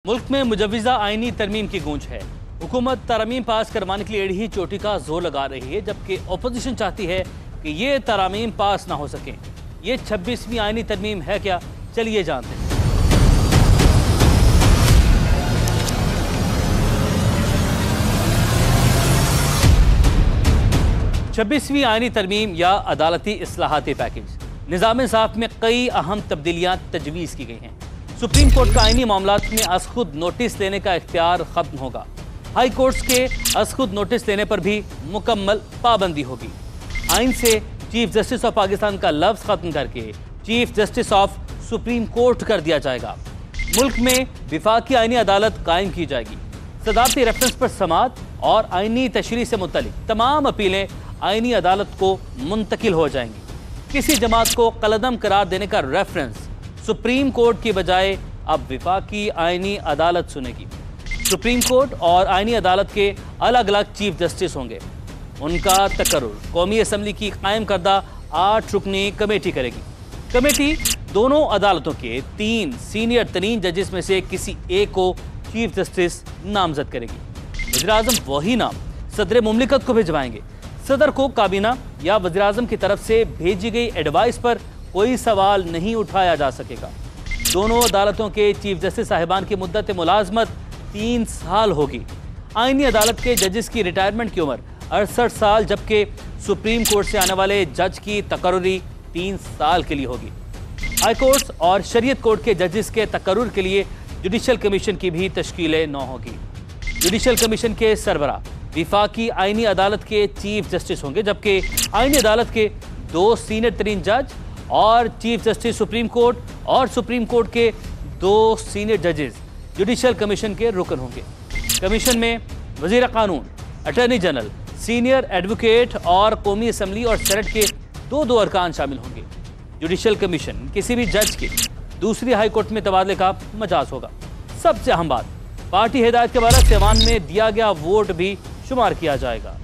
मुल्क में मुजव्विज़ा आईनी तरमीम की गूंज है। हुकूमत तरमीम पास करवाने के लिए एड़ी चोटी का जोर लगा रही है, जबकि अपोजिशन चाहती है कि ये तरमीम पास ना हो सकें। ये 26वीं आईनी तरमीम है क्या, चलिए जानते हैं। 26वीं आईनी तरमीम या अदालती इस्लाहाती पैकेज निज़ाम इंसाफ में कई अहम तब्दीलियाँ तजवीज़ की गई हैं। सुप्रीम कोर्ट का आईनी मामलात में अज़खुद नोटिस लेने का इख्तियार खत्म होगा। हाई कोर्ट्स के अज़खुद नोटिस लेने पर भी मुकम्मल पाबंदी होगी। आइन से चीफ जस्टिस ऑफ पाकिस्तान का लफ्ज़ खत्म करके chief justice of supreme court कर दिया जाएगा। मुल्क में विफाकी आईनी अदालत कायम की जाएगी। सदारती रेफरेंस पर समाअत और आईनी तशरीह से मुतल्लिक तमाम अपीलें आईनी अदालत को मुंतकिल हो जाएंगी। किसी जमात को कलअदम करार देने का रेफरेंस सुप्रीम कोर्ट की बजाय अब विफाकी आईनी अदालत सुनेगी। सुप्रीम कोर्ट और आईनी अदालत के अलग अलग चीफ जस्टिस होंगे। उनका तकर्रुर कौमी असम्बली की कायम करदा 8 रुकनी कमेटी करेगी। कमेटी दोनों अदालतों के 3 सीनियर तरीन जजेस में से किसी एक को चीफ जस्टिस नामजद करेगी। वज़ीर-ए-आज़म वही नाम सदर मुमलिकत को भिजवाएंगे। सदर को काबीना या वज़ीर-ए-आज़म की तरफ से भेजी गई एडवाइस पर कोई सवाल नहीं उठाया जा सकेगा। दोनों अदालतों के चीफ जस्टिस साहिबान की मुद्दत मुलाजमत 3 साल होगी। आईनी अदालत के जजेस की रिटायरमेंट की उम्र 68 साल, जबकि सुप्रीम कोर्ट से आने वाले जज की तकर्रुरी 3 साल के लिए होगी। हाई कोर्ट और शरीयत कोर्ट के जजेस के तकर्रुर के लिए जुडिशल कमीशन की भी तश्कील न होगी। जुडिशल कमीशन के सरबराह विफाकी आईनी अदालत के चीफ जस्टिस होंगे, जबकि आईनी अदालत के 2 सीनियर तरीन जज और चीफ जस्टिस सुप्रीम कोर्ट और सुप्रीम कोर्ट के 2 सीनियर जजेस जुडिशल कमीशन के रुकन होंगे। कमीशन में वजीर कानून, अटॉर्नी जनरल, सीनियर एडवोकेट और कौमी असम्बली और सेनेट के 2 अरकान शामिल होंगे। जुडिशल कमीशन किसी भी जज के दूसरी हाई कोर्ट में तबादले का मजाज होगा। सबसे अहम बात, पार्टी हिदायत के बाद ऐवान में दिया गया वोट भी शुमार किया जाएगा।